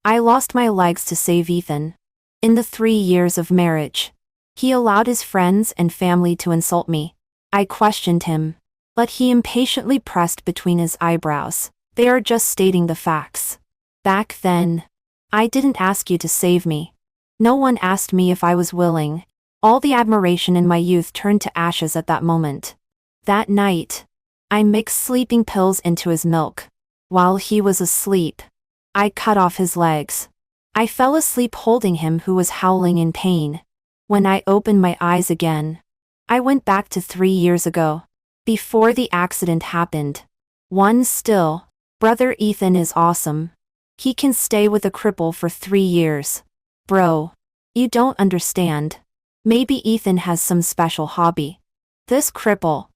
I lost my legs to save Ethan. In the 3 years of marriage, he allowed his friends and family to insult me. I questioned him, but he impatiently pressed between his eyebrows. They are just stating the facts. Back then, I didn't ask you to save me. No one asked me if I was willing. All the admiration in my youth turned to ashes at that moment. That night, I mixed sleeping pills into his milk. While he was asleep, I cut off his legs. I fell asleep holding him who was howling in pain. When I opened my eyes again, I went back to 3 years ago. Before the accident happened. One still, brother Ethan is awesome. He can stay with a cripple for 3 years. Bro, you don't understand. Maybe Ethan has some special hobby. This cripple.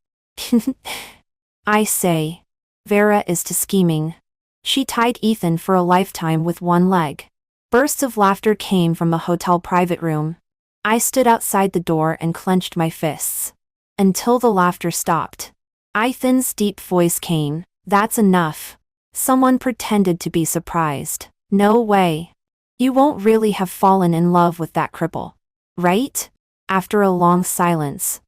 I say. Vera is to scheming. She tied Ethan for a lifetime with one leg. Bursts of laughter came from the hotel private room. I stood outside the door and clenched my fists. Until the laughter stopped. Ethan's deep voice came. That's enough. Someone pretended to be surprised. No way. You won't really have fallen in love with that cripple. Right? After a long silence,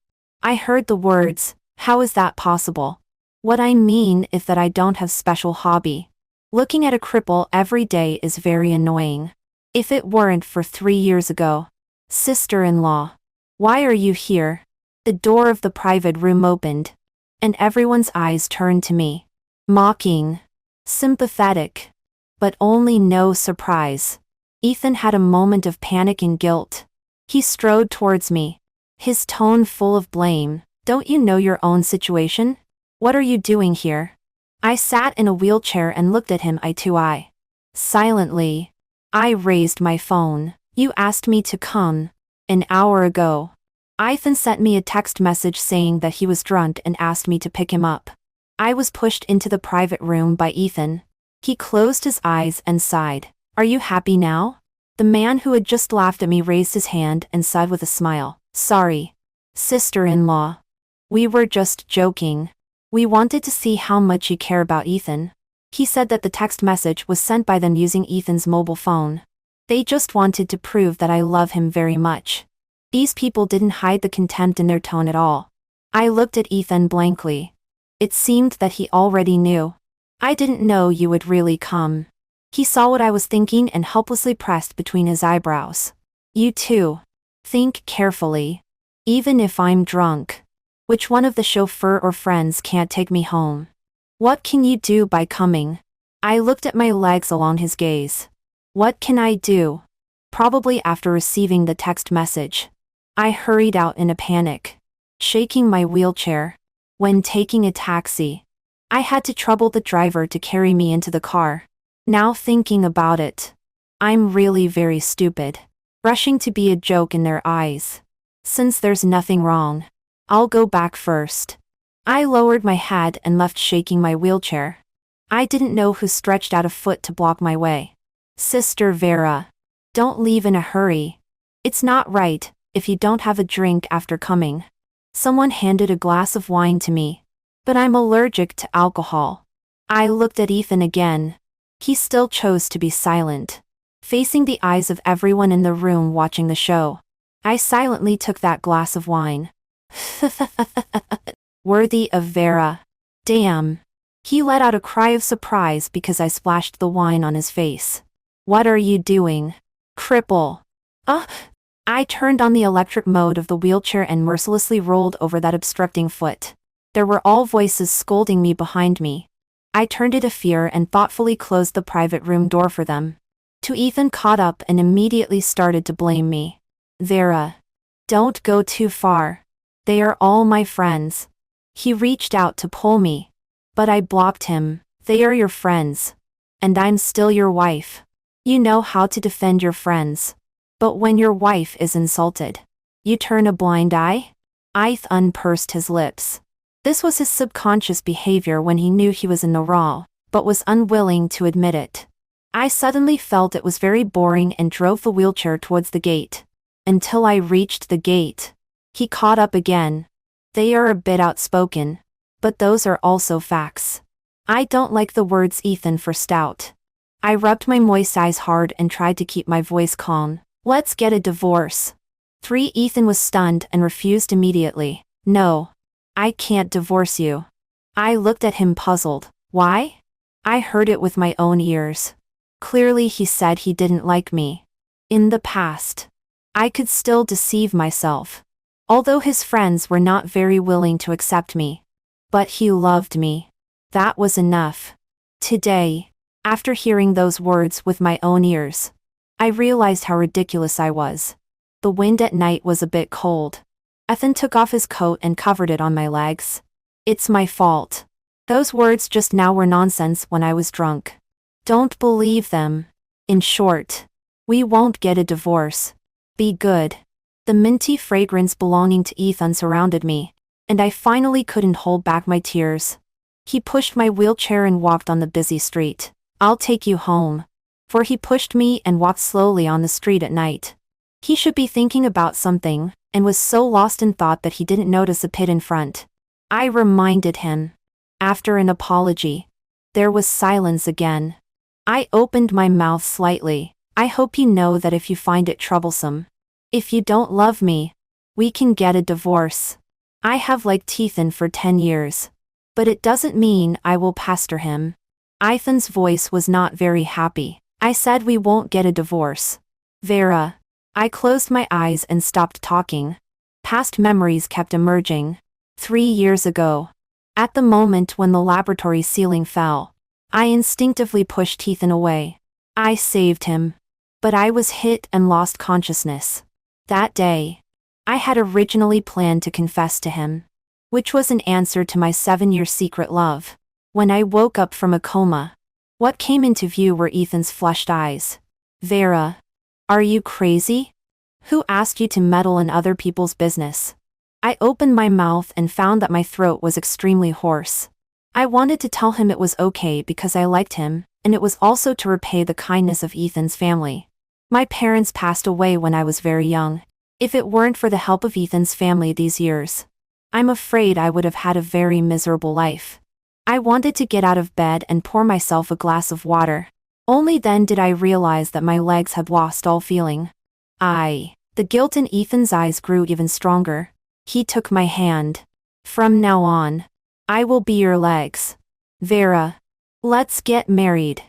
I heard the words, how is that possible? What I mean is that I don't have special hobby. Looking at a cripple every day is very annoying. If it weren't for 3 years ago. Sister-in-law. Why are you here? The door of the private room opened, and everyone's eyes turned to me. Mocking. Sympathetic. But only no surprise. Ethan had a moment of panic and guilt. He strode towards me, his tone full of blame. Don't you know your own situation? What are you doing here? I sat in a wheelchair and looked at him eye to eye. Silently, I raised my phone. You asked me to come an hour ago. Ethan sent me a text message saying that he was drunk and asked me to pick him up. I was pushed into the private room by Ethan. He closed his eyes and sighed. Are you happy now? The man who had just laughed at me raised his hand and sighed with a smile. Sorry. Sister-in-law. We were just joking. We wanted to see how much you care about Ethan. He said that the text message was sent by them using Ethan's mobile phone. They just wanted to prove that I love him very much. These people didn't hide the contempt in their tone at all. I looked at Ethan blankly. It seemed that he already knew. I didn't know you would really come. He saw what I was thinking and helplessly pressed between his eyebrows. You too. Think carefully. Even if I'm drunk. Which one of the chauffeur or friends can't take me home? What can you do by coming? I looked at my legs along his gaze. What can I do? Probably after receiving the text message. I hurried out in a panic, shaking my wheelchair. When taking a taxi, I had to trouble the driver to carry me into the car. Now thinking about it, I'm really very stupid. Rushing to be a joke in their eyes. Since there's nothing wrong, I'll go back first. I lowered my head and left shaking my wheelchair. I didn't know who stretched out a foot to block my way. Sister Vera. Don't leave in a hurry. It's not right if you don't have a drink after coming. Someone handed a glass of wine to me. But I'm allergic to alcohol. I looked at Ethan again. He still chose to be silent, facing the eyes of everyone in the room watching the show. I silently took that glass of wine. Worthy of Vera. Damn. He let out a cry of surprise because I splashed the wine on his face. What are you doing? Cripple. I turned on the electric mode of the wheelchair and mercilessly rolled over that obstructing foot. There were all voices scolding me behind me. I turned it a fear and thoughtfully closed the private room door for them. Ethan caught up and immediately started to blame me. Vera. Don't go too far. They are all my friends. He reached out to pull me. But I blocked him. They are your friends. And I'm still your wife. You know how to defend your friends. But when your wife is insulted, you turn a blind eye? Ethan pursed his lips. This was his subconscious behavior when he knew he was in the wrong, but was unwilling to admit it. I suddenly felt it was very boring and drove the wheelchair towards the gate. Until I reached the gate. He caught up again. They are a bit outspoken. But those are also facts. I don't like the words Ethan for stout. I rubbed my moist eyes hard and tried to keep my voice calm. Let's get a divorce. 3. Ethan was stunned and refused immediately. No. I can't divorce you. I looked at him puzzled. Why? I heard it with my own ears. Clearly he said he didn't like me. In the past. I could still deceive myself. Although his friends were not very willing to accept me. But he loved me. That was enough. Today, after hearing those words with my own ears, I realized how ridiculous I was. The wind at night was a bit cold. Ethan took off his coat and covered it on my legs. It's my fault. Those words just now were nonsense when I was drunk. Don't believe them. In short, we won't get a divorce. Be good. The minty fragrance belonging to Ethan surrounded me, and I finally couldn't hold back my tears. He pushed my wheelchair and walked on the busy street. I'll take you home. For he pushed me and walked slowly on the street at night. He should be thinking about something, and was so lost in thought that he didn't notice a pit in front. I reminded him. After an apology, there was silence again. I opened my mouth slightly. I hope you know that if you find it troublesome, if you don't love me, we can get a divorce. I have liked Ethan for 10 years. But it doesn't mean I will pester him. Ethan's voice was not very happy. I said we won't get a divorce. Vera. I closed my eyes and stopped talking. Past memories kept emerging. 3 years ago. At the moment when the laboratory ceiling fell, I instinctively pushed Ethan away. I saved him. But I was hit and lost consciousness. That day, I had originally planned to confess to him, which was an answer to my 7-year secret love. When I woke up from a coma, what came into view were Ethan's flushed eyes. Vera. Are you crazy? Who asked you to meddle in other people's business? I opened my mouth and found that my throat was extremely hoarse. I wanted to tell him it was okay because I liked him, and it was also to repay the kindness of Ethan's family. My parents passed away when I was very young. If it weren't for the help of Ethan's family these years, I'm afraid I would have had a very miserable life. I wanted to get out of bed and pour myself a glass of water. Only then did I realize that my legs had lost all feeling. The guilt in Ethan's eyes grew even stronger. He took my hand. From now on, I will be your legs. Vera. Let's get married.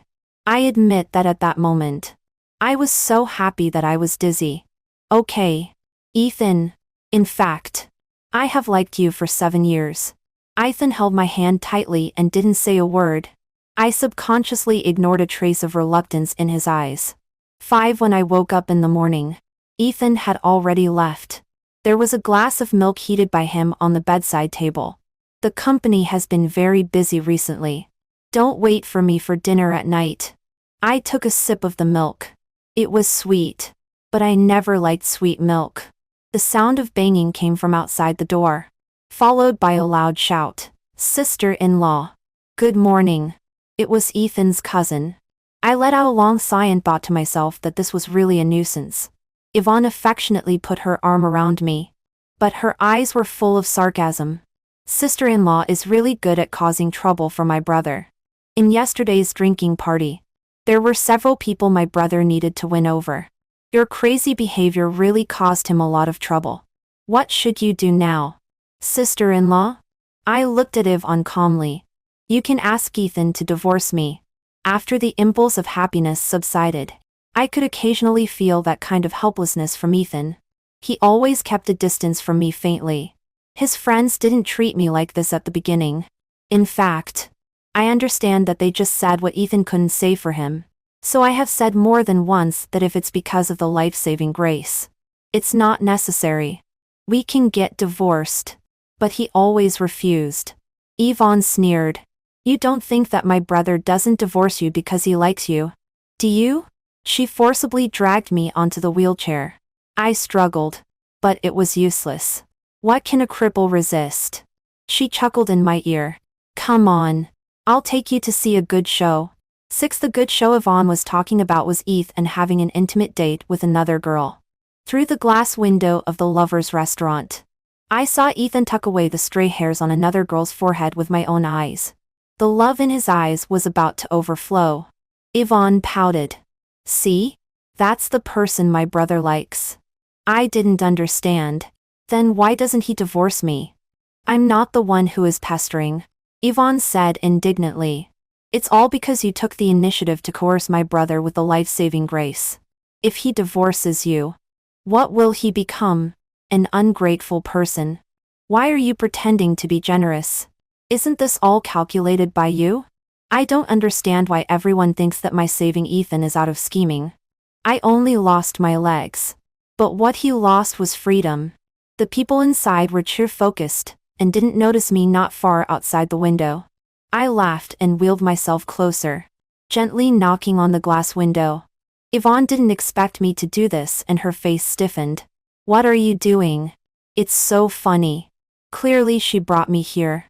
I admit that at that moment, I was so happy that I was dizzy. Okay. Ethan. In fact, I have liked you for 7 years. Ethan held my hand tightly and didn't say a word. I subconsciously ignored a trace of reluctance in his eyes. 5. When I woke up in the morning, Ethan had already left. There was a glass of milk heated by him on the bedside table. The company has been very busy recently. Don't wait for me for dinner at night. I took a sip of the milk. It was sweet. But I never liked sweet milk. The sound of banging came from outside the door, followed by a loud shout. Sister-in-law. Good morning. It was Ethan's cousin. I let out a long sigh and thought to myself that this was really a nuisance. Yvonne affectionately put her arm around me, but her eyes were full of sarcasm. Sister-in-law is really good at causing trouble for my brother. In yesterday's drinking party, there were several people my brother needed to win over. Your crazy behavior really caused him a lot of trouble. What should you do now? Sister-in-law? I looked at Yvonne calmly. You can ask Ethan to divorce me. After the impulse of happiness subsided, I could occasionally feel that kind of helplessness from Ethan. He always kept a distance from me faintly. His friends didn't treat me like this at the beginning. In fact, I understand that they just said what Ethan couldn't say for him. So I have said more than once that if it's because of the life-saving grace, it's not necessary. We can get divorced. But he always refused. Yvonne sneered. You don't think that my brother doesn't divorce you because he likes you, do you? She forcibly dragged me onto the wheelchair. I struggled, but it was useless. What can a cripple resist? She chuckled in my ear. Come on. I'll take you to see a good show. 6. The good show Yvonne was talking about was Ethan having an intimate date with another girl. Through the glass window of the lovers' restaurant, I saw Ethan tuck away the stray hairs on another girl's forehead with my own eyes. The love in his eyes was about to overflow. Yvonne pouted. See? That's the person my brother likes. I didn't understand. Then why doesn't he divorce me? I'm not the one who is pestering, Yvonne said indignantly. It's all because you took the initiative to coerce my brother with the life-saving grace. If he divorces you, what will he become? An ungrateful person. Why are you pretending to be generous? Isn't this all calculated by you? I don't understand why everyone thinks that my saving Ethan is out of scheming. I only lost my legs. But what he lost was freedom. The people inside were cheer-focused and didn't notice me not far outside the window. I laughed and wheeled myself closer, gently knocking on the glass window. Yvonne didn't expect me to do this and her face stiffened. What are you doing? It's so funny. Clearly she brought me here,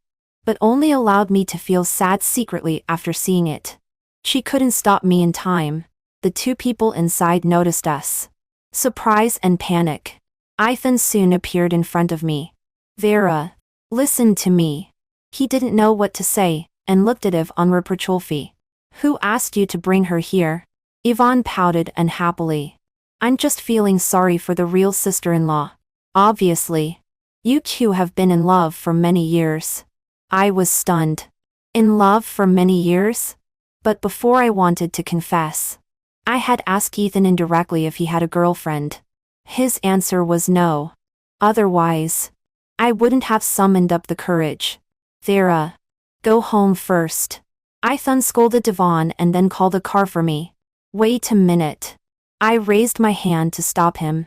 but only allowed me to feel sad secretly after seeing it. She couldn't stop me in time. The two people inside noticed us. Surprise and panic. Ethan soon appeared in front of me. Vera, listen to me. He didn't know what to say, and looked at Yvonne reproachfully. Who asked you to bring her here? Yvonne pouted unhappily. I'm just feeling sorry for the real sister-in-law. Obviously. You two have been in love for many years. I was stunned. In love for many years? But before I wanted to confess, I had asked Ethan indirectly if he had a girlfriend. His answer was no. Otherwise, I wouldn't have summoned up the courage. Vera, go home first. Ethan scolded Yvonne and then called a car for me. Wait a minute. I raised my hand to stop him.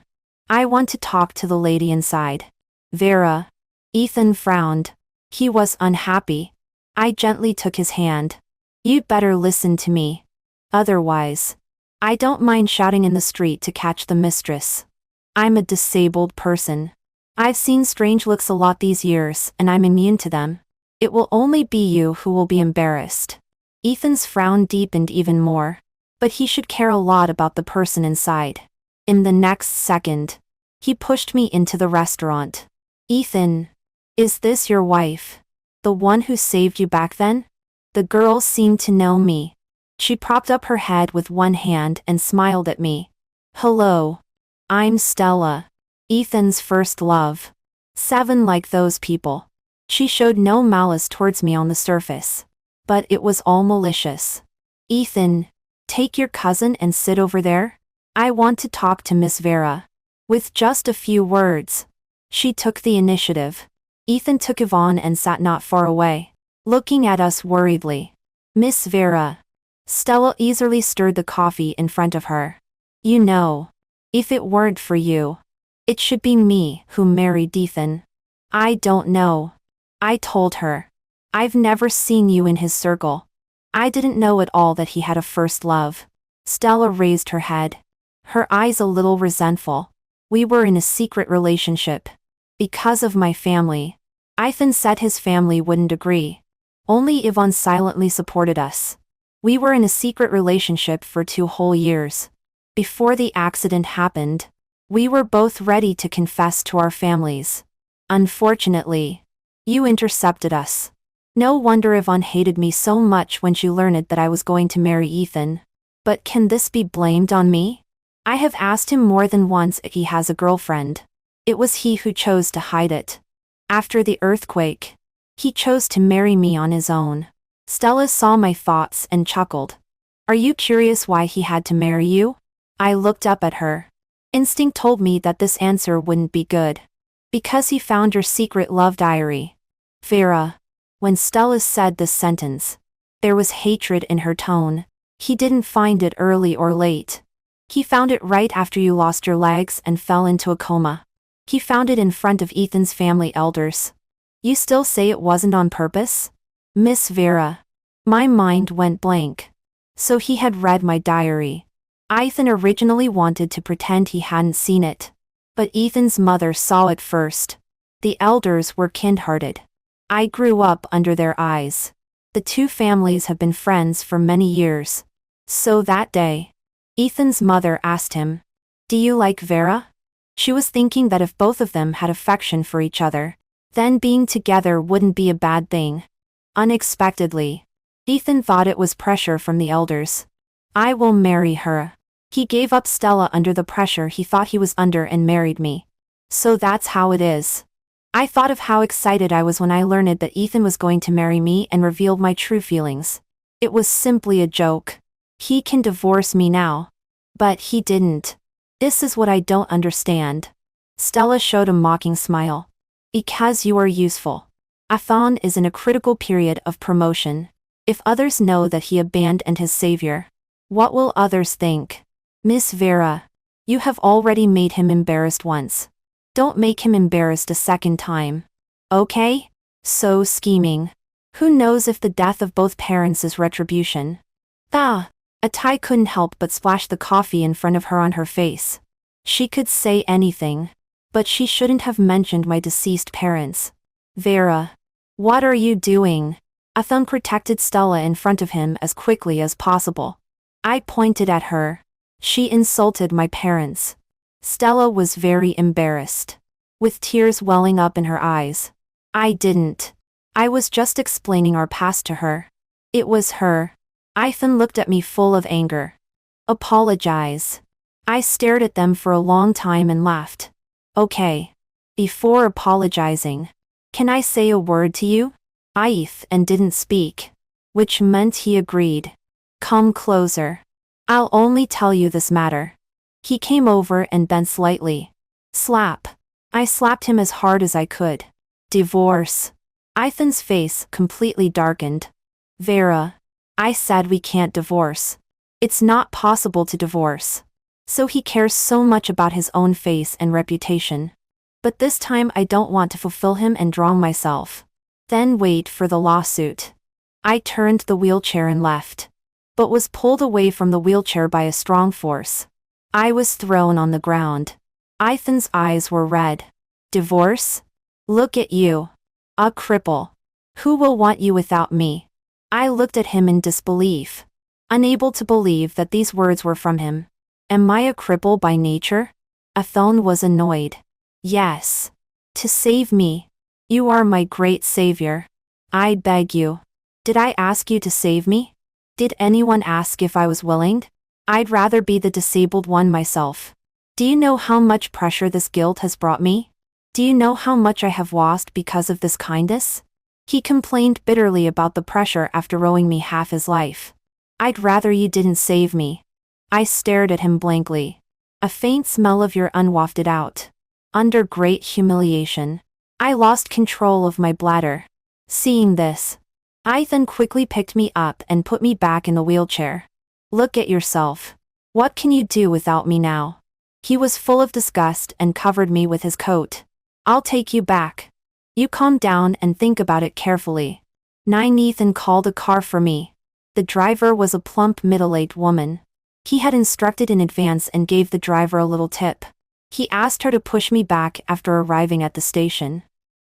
I want to talk to the lady inside. Vera. Ethan frowned. He was unhappy. I gently took his hand. You'd better listen to me. Otherwise, I don't mind shouting in the street to catch the mistress. I'm a disabled person. I've seen strange looks a lot these years and I'm immune to them. It will only be you who will be embarrassed. Ethan's frown deepened even more. But he should care a lot about the person inside. In the next second, he pushed me into the restaurant. Ethan, is this your wife? The one who saved you back then? The girl seemed to know me. She propped up her head with one hand and smiled at me. Hello. I'm Stella. Ethan's first love. 7 like those people. She showed no malice towards me on the surface. But it was all malicious. Ethan, take your cousin and sit over there. I want to talk to Miss Vera. With just a few words. She took the initiative. Ethan took Yvonne and sat not far away, looking at us worriedly. Miss Vera. Stella easily stirred the coffee in front of her. You know, if it weren't for you, it should be me who married Ethan. I don't know. I told her. I've never seen you in his circle. I didn't know at all that he had a first love. Stella raised her head. Her eyes a little resentful. We were in a secret relationship. Because of my family. Ethan said his family wouldn't agree. Only Yvonne silently supported us. We were in a secret relationship for 2 whole years. Before the accident happened, we were both ready to confess to our families. Unfortunately, you intercepted us. No wonder Yvonne hated me so much when she learned that I was going to marry Ethan. But can this be blamed on me? I have asked him more than once if he has a girlfriend. It was he who chose to hide it. After the earthquake, he chose to marry me on his own. Stella saw my thoughts and chuckled. Are you curious why he had to marry you? I looked up at her. Instinct told me that this answer wouldn't be good. Because he found your secret love diary. Vera. When Stella said this sentence, there was hatred in her tone. He didn't find it early or late. He found it right after you lost your legs and fell into a coma. He found it in front of Ethan's family elders. You still say it wasn't on purpose? Miss Vera. My mind went blank. So he had read my diary. Ethan originally wanted to pretend he hadn't seen it. But Ethan's mother saw it first. The elders were kind-hearted. I grew up under their eyes. The two families have been friends for many years. So that day, Ethan's mother asked him, Do you like Vera? She was thinking that if both of them had affection for each other, then being together wouldn't be a bad thing. Unexpectedly, Ethan thought it was pressure from the elders. I will marry her. He gave up Stella under the pressure he thought he was under and married me. So that's how it is. I thought of how excited I was when I learned that Ethan was going to marry me and revealed my true feelings. It was simply a joke. He can divorce me now. But he didn't. This is what I don't understand. Stella showed a mocking smile. Because you are useful. Ethan is in a critical period of promotion. If others know that he abandoned his savior, what will others think? Miss Vera, you have already made him embarrassed once. Don't make him embarrassed a second time. Okay? So scheming. Who knows if the death of both parents is retribution? Atai couldn't help but splash the coffee in front of her on her face. She could say anything. But she shouldn't have mentioned my deceased parents. Vera. What are you doing? Ethan protected Stella in front of him as quickly as possible. I pointed at her. She insulted my parents. Stella was very embarrassed. With tears welling up in her eyes. I didn't. I was just explaining our past to her. It was her. Ethan looked at me full of anger. Apologize. I stared at them for a long time and laughed. Okay. Before apologizing, can I say a word to you? Ethan didn't speak. Which meant he agreed. Come closer. I'll only tell you this matter. He came over and bent slightly. Slap. I slapped him as hard as I could. Divorce. Ethan's face completely darkened. Vera. I said we can't divorce. It's not possible to divorce. So he cares so much about his own face and reputation. But this time I don't want to fulfill him and drown myself. Then wait for the lawsuit. I turned the wheelchair and left. But was pulled away from the wheelchair by a strong force. I was thrown on the ground. Ethan's eyes were red. Divorce? Look at you. A cripple. Who will want you without me? I looked at him in disbelief. Unable to believe that these words were from him. Am I a cripple by nature? Ethan was annoyed. Yes. To save me. You are my great savior. I beg you. Did I ask you to save me? Did anyone ask if I was willing? I'd rather be the disabled one myself. Do you know how much pressure this guilt has brought me? Do you know how much I have lost because of this kindness? He complained bitterly about the pressure after owing me half his life. I'd rather you didn't save me. I stared at him blankly. A faint smell of urine wafted out. Under great humiliation, I lost control of my bladder. Seeing this, Ethan quickly picked me up and put me back in the wheelchair. Look at yourself. What can you do without me now? He was full of disgust and covered me with his coat. I'll take you back. You calm down and think about it carefully. Ethan called a car for me. The driver was a plump middle-aged woman. He had instructed in advance and gave the driver a little tip. He asked her to push me back after arriving at the station.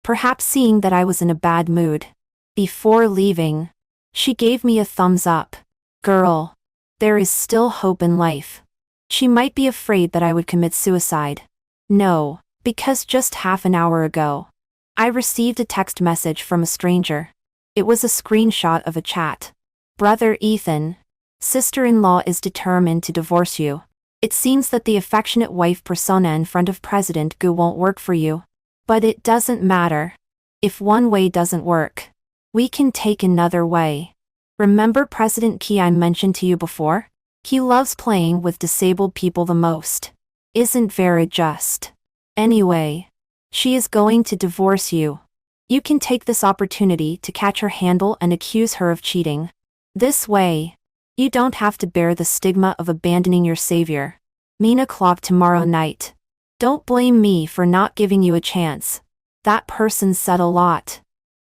Perhaps seeing that I was in a bad mood. Before leaving, she gave me a thumbs up. Girl. There is still hope in life. She might be afraid that I would commit suicide. No, because just half an hour ago, I received a text message from a stranger. It was a screenshot of a chat. Brother Ethan. Sister-in-law is determined to divorce you. It seems that the affectionate wife persona in front of President Gu won't work for you. But it doesn't matter. If one way doesn't work, we can take another way. Remember President Qi I mentioned to you before? He loves playing with disabled people the most. Isn't Vera just? Anyway, she is going to divorce you. You can take this opportunity to catch her handle and accuse her of cheating. This way, you don't have to bear the stigma of abandoning your savior. o'clock tomorrow night. Don't blame me for not giving you a chance. That person said a lot.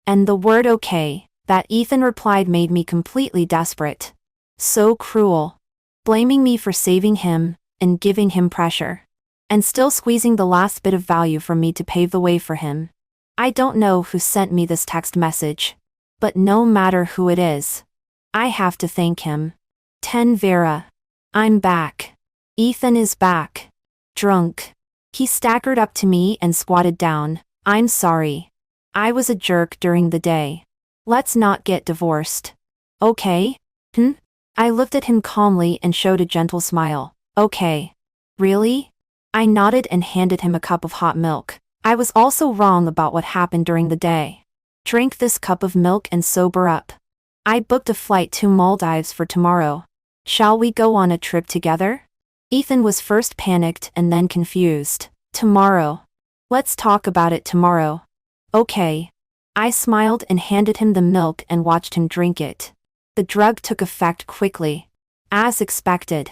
And the word okay, that Ethan replied made me completely desperate. So cruel. Blaming me for saving him, and giving him pressure. And still squeezing the last bit of value from me to pave the way for him. I don't know who sent me this text message. But no matter who it is, I have to thank him. 10 Vera. I'm back. Ethan is back. Drunk. He staggered up to me and squatted down. I'm sorry. I was a jerk during the day. Let's not get divorced. Okay? I looked at him calmly and showed a gentle smile. Okay. Really? I nodded and handed him a cup of hot milk. I was also wrong about what happened during the day. Drink this cup of milk and sober up. I booked a flight to Maldives for tomorrow. Shall we go on a trip together? Ethan was first panicked and then confused. Tomorrow. Let's talk about it tomorrow. Okay. I smiled and handed him the milk and watched him drink it. The drug took effect quickly. As expected.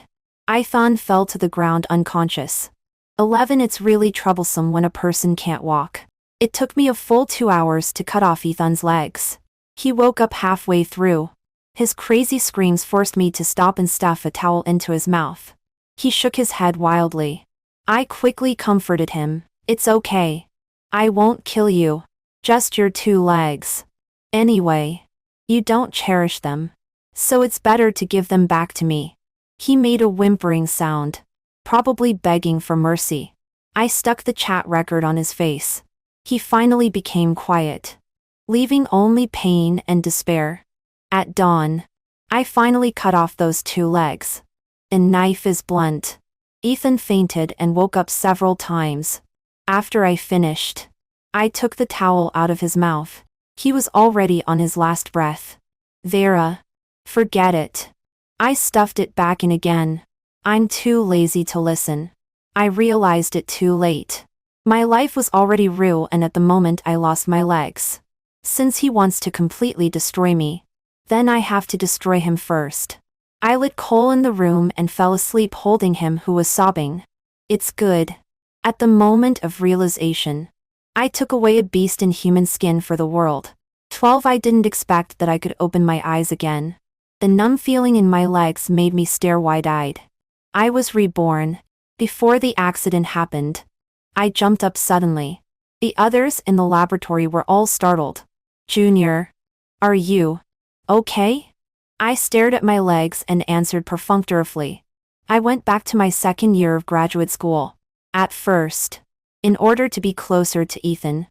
Ethan fell to the ground unconscious. 11. It's really troublesome when a person can't walk. It took me a full 2 hours to cut off Ethan's legs. He woke up halfway through. His crazy screams forced me to stop and stuff a towel into his mouth. He shook his head wildly. I quickly comforted him. It's okay. I won't kill you. Just your 2 legs. Anyway, you don't cherish them. So it's better to give them back to me. He made a whimpering sound, probably begging for mercy. I stuck the chat record on his face. He finally became quiet, leaving only pain and despair. At dawn, I finally cut off those 2 legs. The knife is blunt. Ethan fainted and woke up several times. After I finished, I took the towel out of his mouth. He was already on his last breath. Vera. Forget it. I stuffed it back in again. I'm too lazy to listen. I realized it too late. My life was already ruined at the moment I lost my legs. Since he wants to completely destroy me, then I have to destroy him first. I lit coal in the room and fell asleep holding him who was sobbing. It's good. At the moment of realization, I took away a beast in human skin for the world. 12. I didn't expect that I could open my eyes again. The numb feeling in my legs made me stare wide-eyed. I was reborn. Before the accident happened, I jumped up suddenly. The others in the laboratory were all startled. Junior. Are you okay? I stared at my legs and answered perfunctorily. I went back to my 2nd year of graduate school. At first, in order to be closer to Ethan,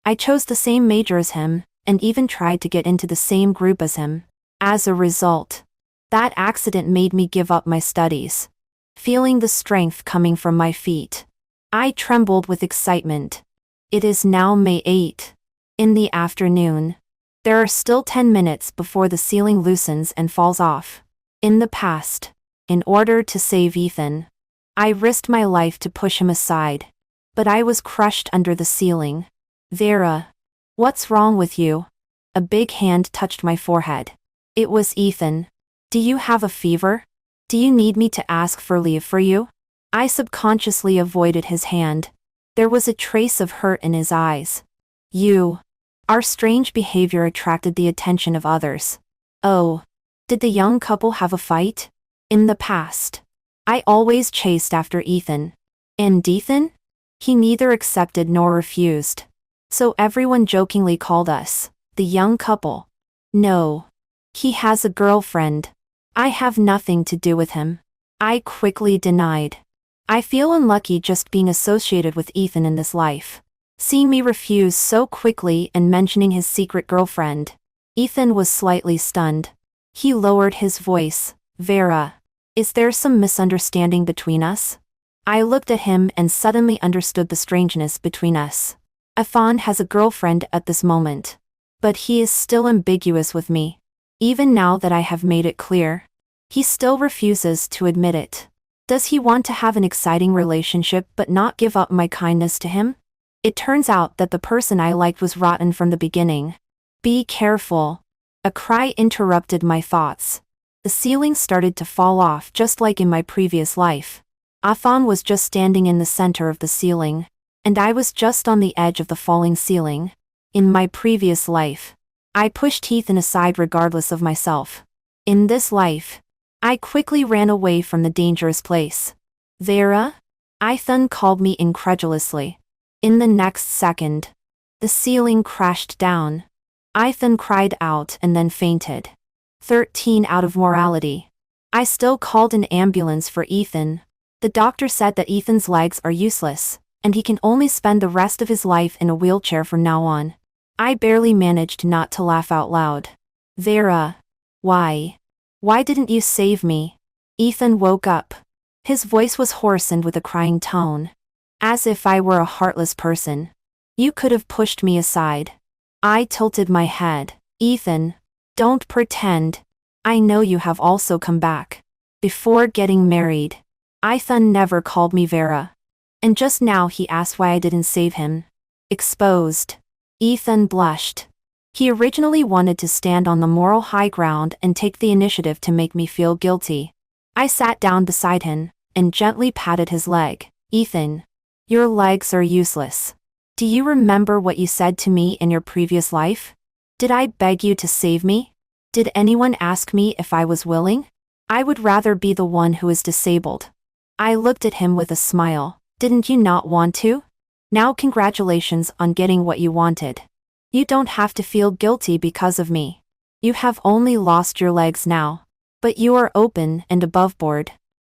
I chose the same major as him, and even tried to get into the same group as him. As a result, that accident made me give up my studies. Feeling the strength coming from my feet, I trembled with excitement. It is now May 8. In the afternoon. There are still 10 minutes before the ceiling loosens and falls off. In the past, in order to save Ethan, I risked my life to push him aside. But I was crushed under the ceiling. Vera. What's wrong with you? A big hand touched my forehead. It was Ethan. Do you have a fever? Do you need me to ask for leave for you? I subconsciously avoided his hand. There was a trace of hurt in his eyes. Our strange behavior attracted the attention of others. Oh. Did the young couple have a fight? In the past, I always chased after Ethan. And Ethan? He neither accepted nor refused. So everyone jokingly called us the young couple. No. He has a girlfriend. I have nothing to do with him. I quickly denied. I feel unlucky just being associated with Ethan in this life. Seeing me refuse so quickly and mentioning his secret girlfriend. Ethan was slightly stunned. He lowered his voice. Vera. Is there some misunderstanding between us? I looked at him and suddenly understood the strangeness between us. Ethan has a girlfriend at this moment. But he is still ambiguous with me. Even now that I have made it clear, he still refuses to admit it. Does he want to have an exciting relationship but not give up my kindness to him? It turns out that the person I liked was rotten from the beginning. Be careful. A cry interrupted my thoughts. The ceiling started to fall off just like in my previous life. Ethan was just standing in the center of the ceiling, and I was just on the edge of the falling ceiling. In my previous life, I pushed Ethan aside regardless of myself. In this life, I quickly ran away from the dangerous place. Vera? Ethan called me incredulously. In the next second, the ceiling crashed down. Ethan cried out and then fainted. 13 out of morality. I still called an ambulance for Ethan. The doctor said that Ethan's legs are useless, and he can only spend the rest of his life in a wheelchair from now on. I barely managed not to laugh out loud. Vera. Why? Why didn't you save me? Ethan woke up. His voice was hoarse and with a crying tone. As if I were a heartless person. You could have pushed me aside. I tilted my head. Ethan, don't pretend. I know you have also come back. Before getting married, Ethan never called me Vera. And just now he asked why I didn't save him. Exposed. Ethan blushed. He originally wanted to stand on the moral high ground and take the initiative to make me feel guilty. I sat down beside him and gently patted his leg. Ethan, your legs are useless. Do you remember what you said to me in your previous life? Did I beg you to save me? Did anyone ask me if I was willing? I would rather be the one who is disabled. I looked at him with a smile. Didn't you not want to? Now congratulations on getting what you wanted. You don't have to feel guilty because of me. You have only lost your legs now. But you are open and above board.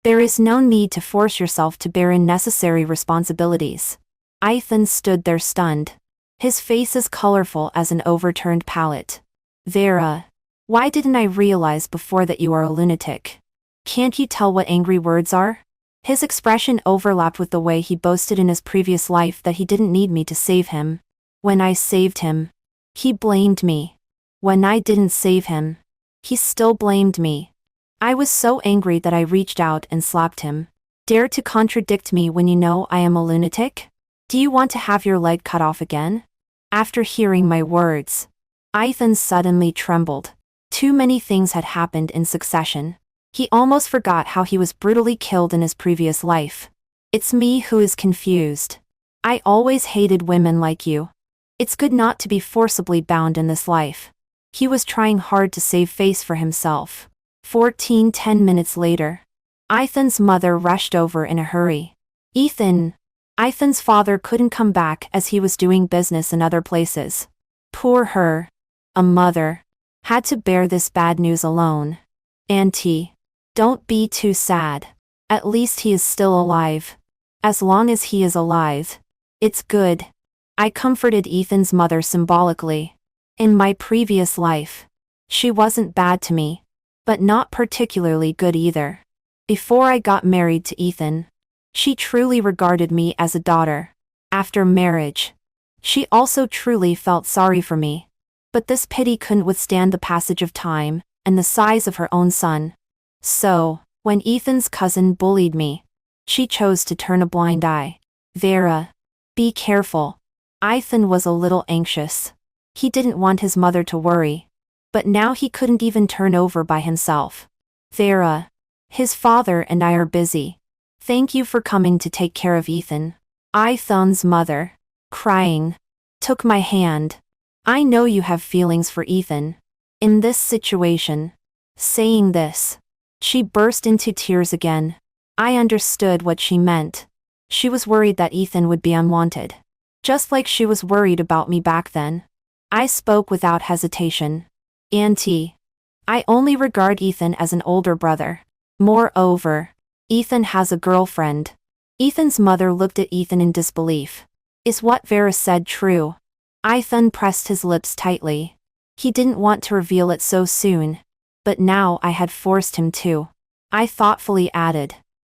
There is no need to force yourself to bear unnecessary responsibilities. Ethan stood there stunned. His face as colorful as an overturned palette. Vera, why didn't I realize before that you are a lunatic? Can't you tell what angry words are? His expression overlapped with the way he boasted in his previous life that he didn't need me to save him. When I saved him, he blamed me. When I didn't save him, he still blamed me. I was so angry that I reached out and slapped him. Dare to contradict me when you know I am a lunatic? Do you want to have your leg cut off again? After hearing my words, Ethan suddenly trembled. Too many things had happened in succession. He almost forgot how he was brutally killed in his previous life. It's me who is confused. I always hated women like you. It's good not to be forcibly bound in this life. He was trying hard to save face for himself. 10 minutes later, Ethan's mother rushed over in a hurry. Ethan's father couldn't come back as he was doing business in other places. Poor her. A mother. Had to bear this bad news alone. Auntie. Don't be too sad. At least he is still alive. As long as he is alive. It's good. I comforted Ethan's mother symbolically. In my previous life, she wasn't bad to me. But not particularly good either. Before I got married to Ethan, she truly regarded me as a daughter. After marriage, she also truly felt sorry for me. But this pity couldn't withstand the passage of time and the size of her own son. So, when Ethan's cousin bullied me, she chose to turn a blind eye. Vera, be careful. Ethan was a little anxious. He didn't want his mother to worry. But now he couldn't even turn over by himself. Vera, his father and I are busy. Thank you for coming to take care of Ethan. Ethan's mother, crying, took my hand. I know you have feelings for Ethan. In this situation. Saying this, she burst into tears again. I understood what she meant. She was worried that Ethan would be unwanted. Just like she was worried about me back then. I spoke without hesitation. Auntie, I only regard Ethan as an older brother. Moreover, Ethan has a girlfriend. Ethan's mother looked at Ethan in disbelief. Is what Vera said true? Ethan pressed his lips tightly. He didn't want to reveal it so soon. But now I had forced him to. I thoughtfully added.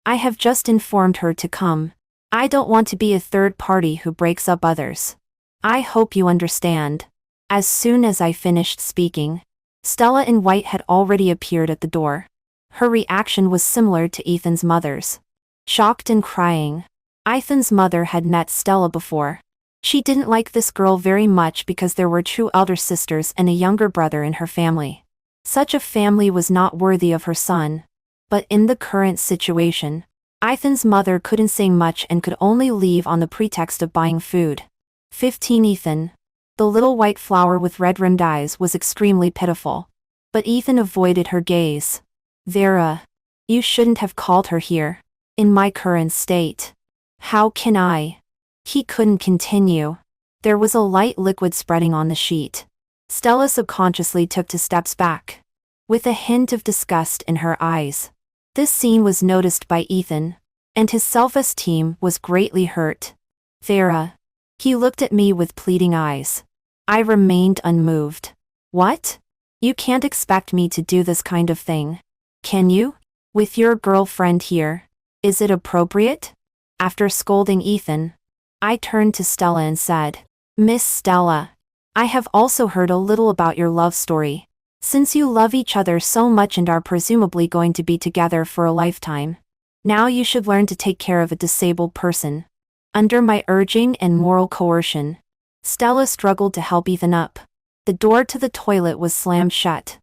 I have just informed her to come. I don't want to be a third party who breaks up others. I hope you understand. As soon as I finished speaking, Stella in white had already appeared at the door. Her reaction was similar to Ethan's mother's. Shocked and crying. Ethan's mother had met Stella before. She didn't like this girl very much because there were two elder sisters and a younger brother in her family. Such a family was not worthy of her son. But in the current situation, Ethan's mother couldn't say much and could only leave on the pretext of buying food. 15 Ethan. The little white flower with red-rimmed eyes was extremely pitiful. But Ethan avoided her gaze. Vera, you shouldn't have called her here. In my current state. How can I? He couldn't continue. There was a light liquid spreading on the sheet. Stella subconsciously took 2 steps back. With a hint of disgust in her eyes. This scene was noticed by Ethan. And his self-esteem was greatly hurt. Vera. He looked at me with pleading eyes. I remained unmoved. What? You can't expect me to do this kind of thing. Can you? With your girlfriend here. Is it appropriate? After scolding Ethan, I turned to Stella and said, Miss Stella, I have also heard a little about your love story. Since you love each other so much and are presumably going to be together for a lifetime, now you should learn to take care of a disabled person. Under my urging and moral coercion, Stella struggled to help Ethan up. The door to the toilet was slammed shut.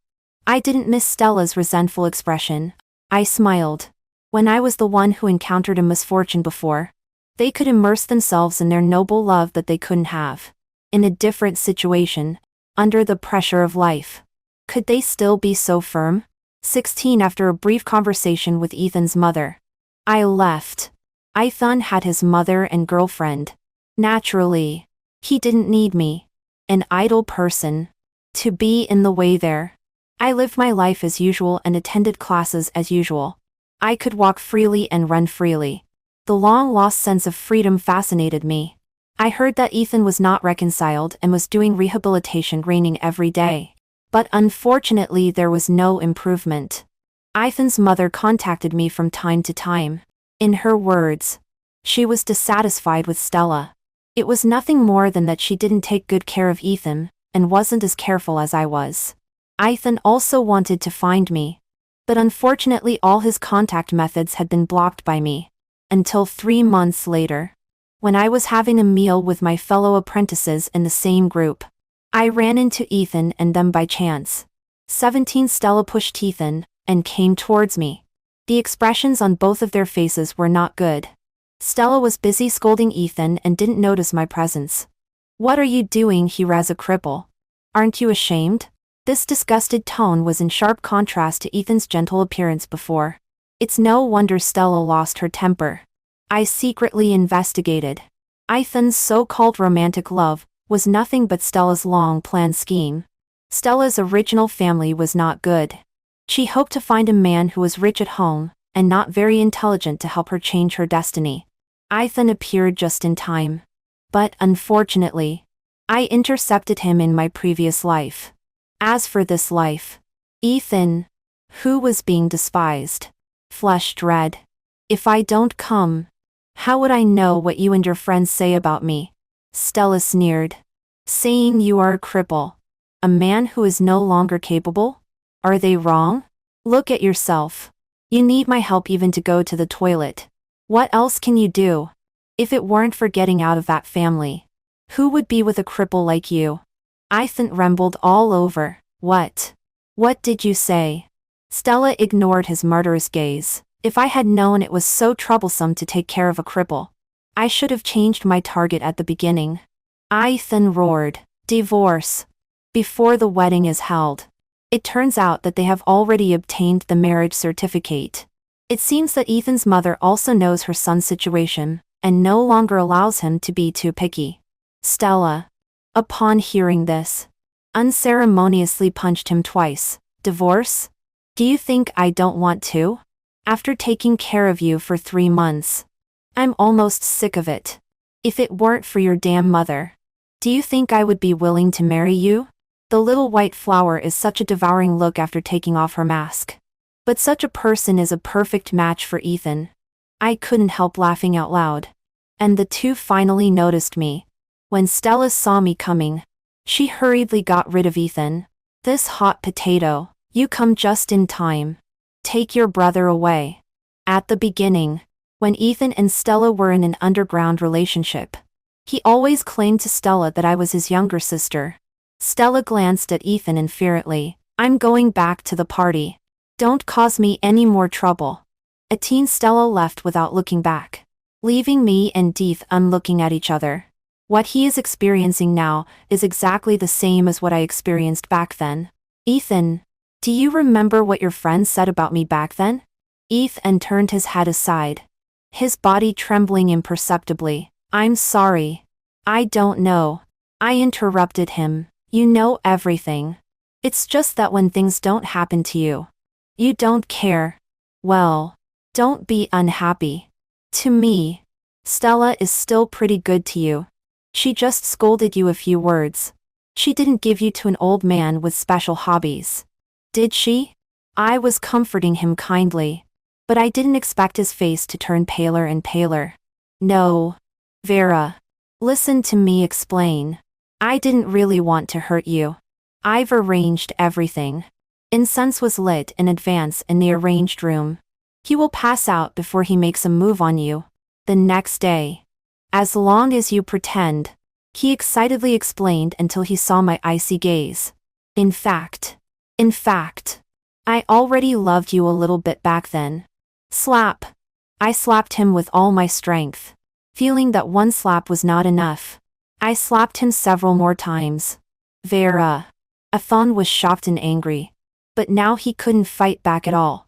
I didn't miss Stella's resentful expression. I smiled. When I was the one who encountered a misfortune before, they could immerse themselves in their noble love that they couldn't have. In a different situation, under the pressure of life, could they still be so firm? 16. After a brief conversation with Ethan's mother, I left. Ethan had his mother and girlfriend. Naturally, he didn't need me, an idle person, to be in the way there. I lived my life as usual and attended classes as usual. I could walk freely and run freely. The long-lost sense of freedom fascinated me. I heard that Ethan was not reconciled and was doing rehabilitation training every day. But unfortunately there was no improvement. Ethan's mother contacted me from time to time. In her words, she was dissatisfied with Stella. It was nothing more than that she didn't take good care of Ethan, and wasn't as careful as I was. Ethan also wanted to find me, but unfortunately all his contact methods had been blocked by me. Until 3 months later, when I was having a meal with my fellow apprentices in the same group, I ran into Ethan and them by chance. 17. Stella pushed Ethan, and came towards me. The expressions on both of their faces were not good. Stella was busy scolding Ethan and didn't notice my presence. What are you doing here as a cripple? Aren't you ashamed? This disgusted tone was in sharp contrast to Ethan's gentle appearance before. It's no wonder Stella lost her temper. I secretly investigated. Ethan's so-called romantic love was nothing but Stella's long-planned scheme. Stella's original family was not good. She hoped to find a man who was rich at home, and not very intelligent to help her change her destiny. Ethan appeared just in time. But unfortunately, I intercepted him in my previous life. As for this life, Ethan, who was being despised, flushed red. If I don't come, how would I know what you and your friends say about me? Stella sneered. Saying you are a cripple, a man who is no longer capable? Are they wrong? Look at yourself. You need my help even to go to the toilet. What else can you do? If it weren't for getting out of that family, who would be with a cripple like you? Ethan rumbled all over. What? What did you say? Stella ignored his murderous gaze. If I had known it was so troublesome to take care of a cripple, I should have changed my target at the beginning. Ethan roared. Divorce. Before the wedding is held. It turns out that they have already obtained the marriage certificate. It seems that Ethan's mother also knows her son's situation, and no longer allows him to be too picky. Stella, upon hearing this, unceremoniously punched him twice. Divorce? Do you think I don't want to? After taking care of you for 3 months, I'm almost sick of it. If it weren't for your damn mother, do you think I would be willing to marry you? The little white flower is such a devouring look after taking off her mask. But such a person is a perfect match for Ethan. I couldn't help laughing out loud. And the two finally noticed me. When Stella saw me coming, she hurriedly got rid of Ethan. This hot potato, you come just in time. Take your brother away. At the beginning, when Ethan and Stella were in an underground relationship, he always claimed to Stella that I was his younger sister. Stella glanced at Ethan infuriately. I'm going back to the party. Don't cause me any more trouble. A teen. Stella left without looking back, leaving me and Ethan looking at each other. What he is experiencing now is exactly the same as what I experienced back then. Ethan, do you remember what your friends said about me back then? Ethan turned his head aside, his body trembling imperceptibly. I'm sorry. I don't know. I interrupted him. You know everything. It's just that when things don't happen to you, you don't care. Well, don't be unhappy. To me, Stella is still pretty good to you. She just scolded you a few words. She didn't give you to an old man with special hobbies. Did she? I was comforting him kindly. But I didn't expect his face to turn paler and paler. No. Vera. Listen to me explain. I didn't really want to hurt you. I've arranged everything. Incense was lit in advance in the arranged room. He will pass out before he makes a move on you. The next day. As long as you pretend. He excitedly explained until he saw my icy gaze. In fact, I already loved you a little bit back then. Slap. I slapped him with all my strength. Feeling that one slap was not enough, I slapped him several more times. Vera. Ethan was shocked and angry. But now he couldn't fight back at all.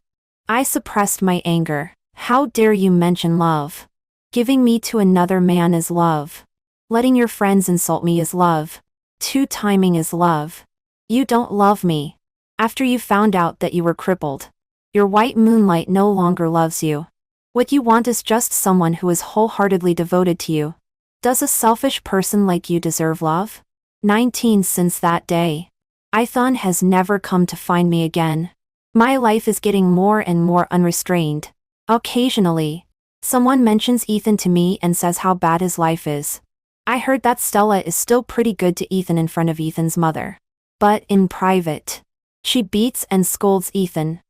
I suppressed my anger. How dare you mention love? Giving me to another man is love. Letting your friends insult me is love. Two-timing is love. You don't love me. After you found out that you were crippled. Your white moonlight no longer loves you. What you want is just someone who is wholeheartedly devoted to you. Does a selfish person like you deserve love? 19 Since that day, Ethan has never come to find me again. My life is getting more and more unrestrained. Occasionally, someone mentions Ethan to me and says how bad his life is. I heard that Stella is still pretty good to Ethan in front of Ethan's mother. But in private, she beats and scolds Ethan.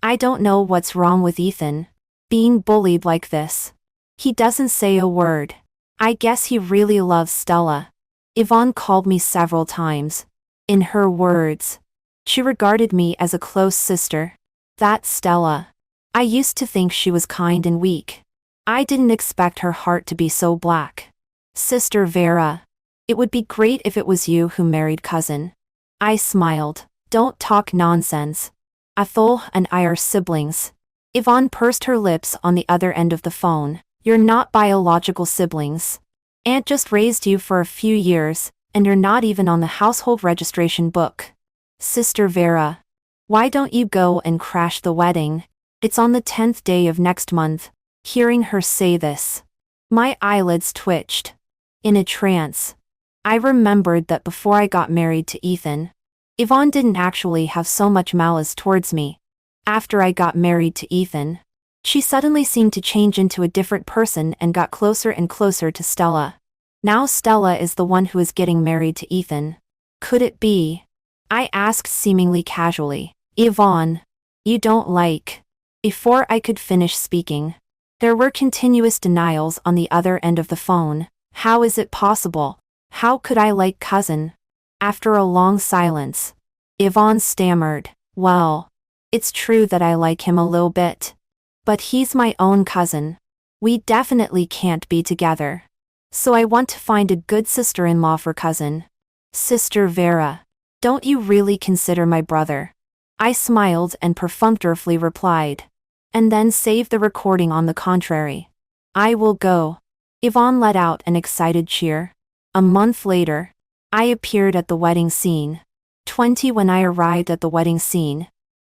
I don't know what's wrong with Ethan. Being bullied like this. He doesn't say a word. I guess he really loves Stella. Yvonne called me several times. In her words, she regarded me as a close sister. That Stella. I used to think she was kind and weak. I didn't expect her heart to be so black. Sister Vera. It would be great if it was you who married cousin. I smiled. Don't talk nonsense. Ethel and I are siblings. Yvonne pursed her lips on the other end of the phone. You're not biological siblings. Aunt just raised you for a few years, and you're not even on the household registration book. Sister Vera. Why don't you go and crash the wedding? It's on the 10th day of next month. Hearing her say this, my eyelids twitched. In a trance, I remembered that before I got married to Ethan, Yvonne didn't actually have so much malice towards me. After I got married to Ethan, she suddenly seemed to change into a different person and got closer and closer to Stella. Now Stella is the one who is getting married to Ethan. Could it be? I asked seemingly casually. Yvonne, you don't like. Before I could finish speaking, there were continuous denials on the other end of the phone. How is it possible? How could I like cousin? After a long silence, Yvonne stammered, well, it's true that I like him a little bit. But he's my own cousin. We definitely can't be together. So I want to find a good sister-in-law for cousin. Sister Vera. Don't you really consider my brother? I smiled and perfunctorily replied. And then saved the recording on the contrary. I will go. Yvonne let out an excited cheer. A month later, I appeared at the wedding scene. 20 When I arrived at the wedding scene,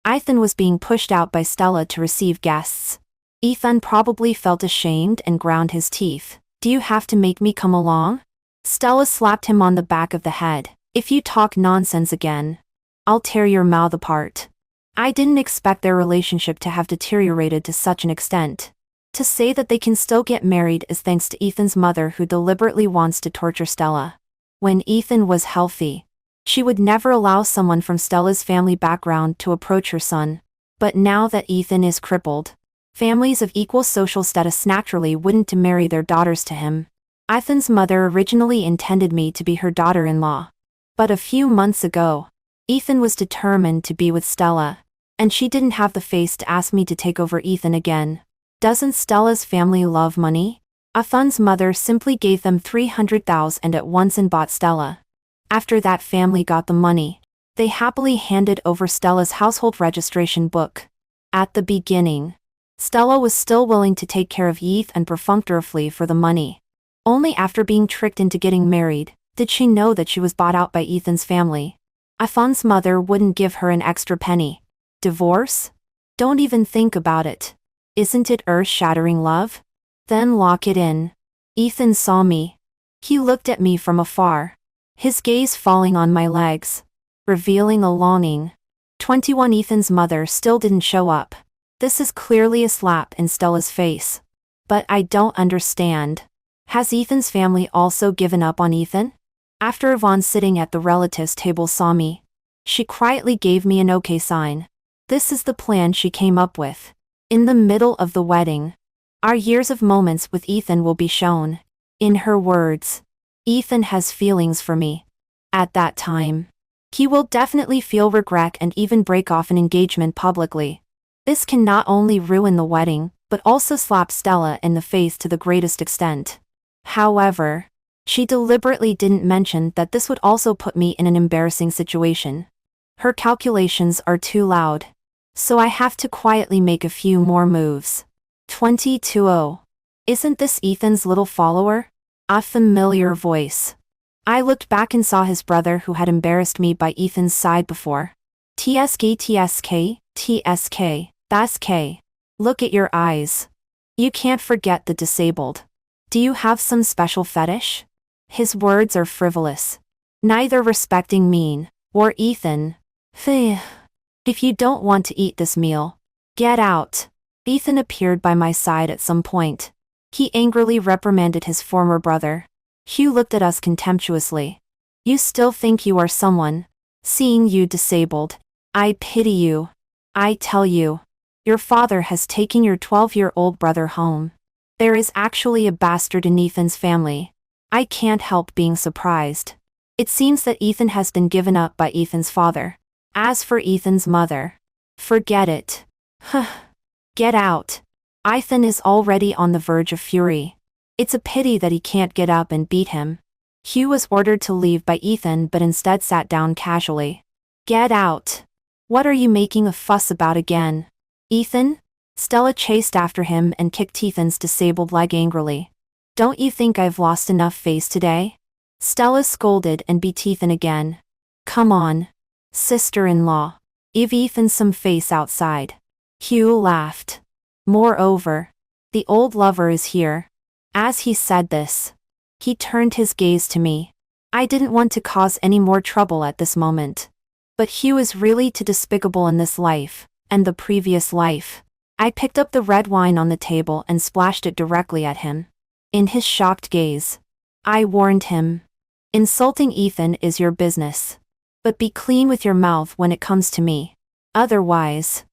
Ethan was being pushed out by Stella to receive guests. Ethan probably felt ashamed and ground his teeth. Do you have to make me come along? Stella slapped him on the back of the head. If you talk nonsense again, I'll tear your mouth apart. I didn't expect their relationship to have deteriorated to such an extent. To say that they can still get married is thanks to Ethan's mother, who deliberately wants to torture Stella. When Ethan was healthy, she would never allow someone from Stella's family background to approach her son. But now that Ethan is crippled, families of equal social status naturally wouldn't marry their daughters to him. Ethan's mother originally intended me to be her daughter-in-law. But a few months ago, Ethan was determined to be with Stella, and she didn't have the face to ask me to take over Ethan again. Doesn't Stella's family love money? Ethan's mother simply gave them $300,000 at once and bought Stella. After that family got the money, they happily handed over Stella's household registration book. At the beginning, Stella was still willing to take care of Ethan perfunctorily for the money. Only after being tricked into getting married, did she know that she was bought out by Ethan's family. Ethan's mother wouldn't give her an extra penny. Divorce? Don't even think about it. Isn't it earth-shattering love? Then lock it in. Ethan saw me. He looked at me from afar. his gaze falling on my legs, revealing a longing. 21 Ethan's mother still didn't show up. This is clearly a slap in Stella's face. But I don't understand. Has Ethan's family also given up on Ethan? After Yvonne sitting at the relatives table saw me, she quietly gave me an okay sign. This is the plan she came up with. In the middle of the wedding, our years of moments with Ethan will be shown. In her words, Ethan has feelings for me. At that time, he will definitely feel regret and even break off an engagement publicly. This can not only ruin the wedding, but also slap Stella in the face to the greatest extent. However, she deliberately didn't mention that this would also put me in an embarrassing situation. Her calculations are too loud, so I have to quietly make a few more moves. 22. Isn't this Ethan's little follower? A familiar voice. I looked back and saw his brother who had embarrassed me by Ethan's side before. TSK, that's K. Look at your eyes. You can't forget the disabled. Do you have some special fetish? His words are frivolous, neither respecting me or Ethan. If you don't want to eat this meal, get out. Ethan appeared by my side at some point. He angrily reprimanded his former brother. Hugh looked at us contemptuously. You still think you are someone? Seeing you disabled, I pity you. I tell you, your father has taken your 12-year-old brother home. There is actually a bastard in Ethan's family. I can't help being surprised. It seems that Ethan has been given up by Ethan's father. As for Ethan's mother, forget it. Get out. Ethan is already on the verge of fury. It's a pity that he can't get up and beat him. Hugh was ordered to leave by Ethan but instead sat down casually. Get out. What are you making a fuss about again? Ethan? Stella chased after him and kicked Ethan's disabled leg angrily. Don't you think I've lost enough face today? Stella scolded and beat Ethan again. Come on, sister-in-law. Give Ethan some face outside. Hugh laughed. Moreover, the old lover is here. As he said this, he turned his gaze to me. I didn't want to cause any more trouble at this moment. But Hugh is really too despicable in this life, and the previous life. I picked up the red wine on the table and splashed it directly at him. In his shocked gaze, I warned him. Insulting Ethan is your business. But be clean with your mouth when it comes to me. Otherwise,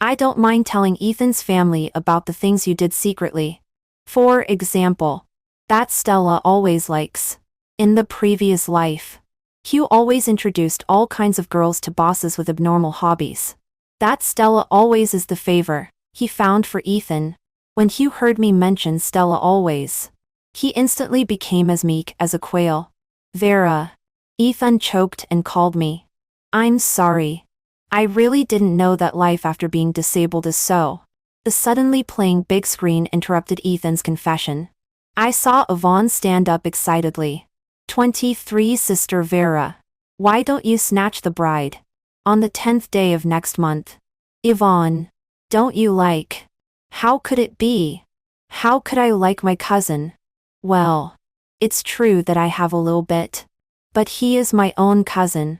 I don't mind telling Ethan's family about the things you did secretly. For example, that Stella always likes. In the previous life, Hugh always introduced all kinds of girls to bosses with abnormal hobbies. That Stella always is the favor he found for Ethan. When Hugh heard me mention Stella always, he instantly became as meek as a quail. Vera. Ethan choked and called me. I'm sorry. I really didn't know that life after being disabled is so. The suddenly playing big screen interrupted Ethan's confession. I saw Yvonne stand up excitedly. 23 Sister Vera. Why don't you snatch the bride? On the 10th day of next month. Yvonne. Don't you like? How could it be? How could I like my cousin? Well, it's true that I have a little bit. But he is my own cousin.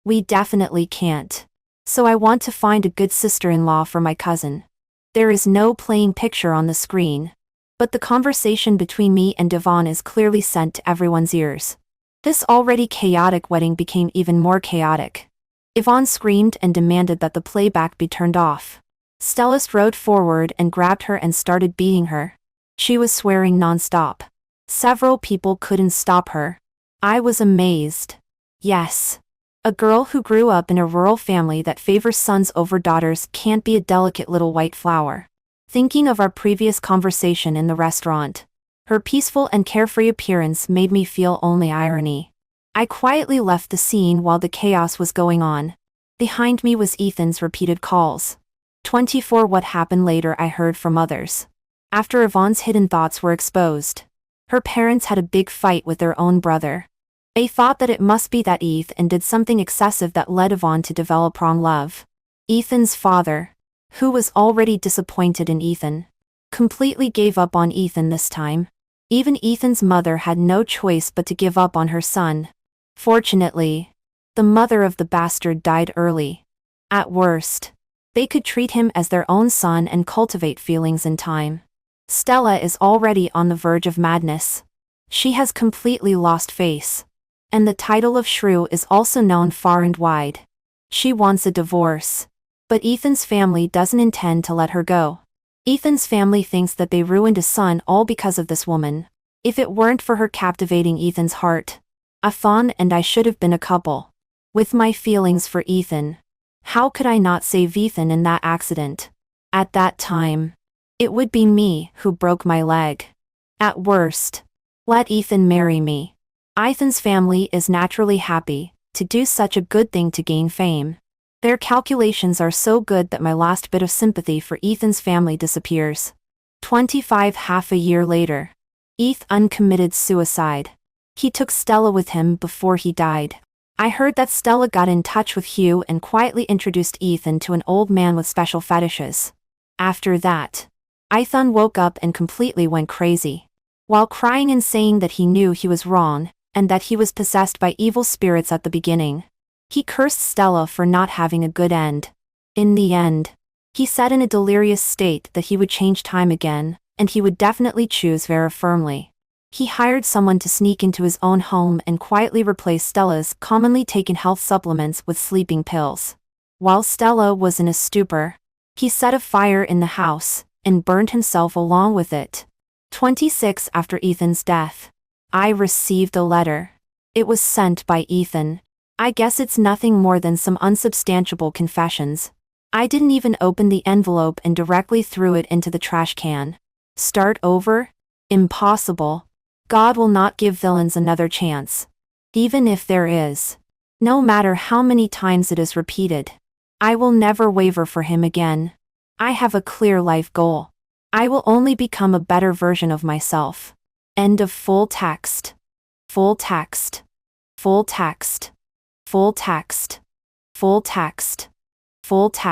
We definitely can't. So I want to find a good sister-in-law for my cousin. There is no playing picture on the screen. But the conversation between me and Yvonne is clearly sent to everyone's ears. This already chaotic wedding became even more chaotic. Yvonne screamed and demanded that the playback be turned off. Stella strode forward and grabbed her and started beating her. She was swearing non-stop. Several people couldn't stop her. I was amazed. Yes. A girl who grew up in a rural family that favors sons over daughters can't be a delicate little white flower. Thinking of our previous conversation in the restaurant, her peaceful and carefree appearance made me feel only irony. I quietly left the scene while the chaos was going on. Behind me was Ethan's repeated calls. 24 What happened later I heard from others. After Yvonne's hidden thoughts were exposed, her parents had a big fight with their own brother. They thought that it must be that Ethan did something excessive that led Yvonne to develop wrong love. Ethan's father, who was already disappointed in Ethan, completely gave up on Ethan this time. Even Ethan's mother had no choice but to give up on her son. Fortunately, the mother of the bastard died early. At worst, they could treat him as their own son and cultivate feelings in time. Stella is already on the verge of madness. She has completely lost face. And the title of shrew is also known far and wide. She wants a divorce. But Ethan's family doesn't intend to let her go. Ethan's family thinks that they ruined a son all because of this woman. If it weren't for her captivating Ethan's heart, Fawn and I should have been a couple. With my feelings for Ethan, how could I not save Ethan in that accident? At that time, it would be me who broke my leg. At worst, let Ethan marry me. Ethan's family is naturally happy to do such a good thing to gain fame. Their calculations are so good that my last bit of sympathy for Ethan's family disappears. 25 half a year later, Ethan committed suicide. He took Stella with him before he died. I heard that Stella got in touch with Hugh and quietly introduced Ethan to an old man with special fetishes. After that, Ethan woke up and completely went crazy. While crying and saying that he knew he was wrong, and that he was possessed by evil spirits at the beginning, he cursed Stella for not having a good end. In the end, he said in a delirious state that he would change time again, and he would definitely choose Vera firmly. He hired someone to sneak into his own home and quietly replace Stella's commonly taken health supplements with sleeping pills. While Stella was in a stupor, he set a fire in the house and burned himself along with it. 26 after Ethan's death, I received a letter. It was sent by Ethan. I guess it's nothing more than some unsubstantiable confessions. I didn't even open the envelope and directly threw it into the trash can. Start over? Impossible. God will not give villains another chance. Even if there is. No matter how many times it is repeated. I will never waver for him again. I have a clear life goal. I will only become a better version of myself. End of full text. Full text. Full text. Full text. Full text. Full text.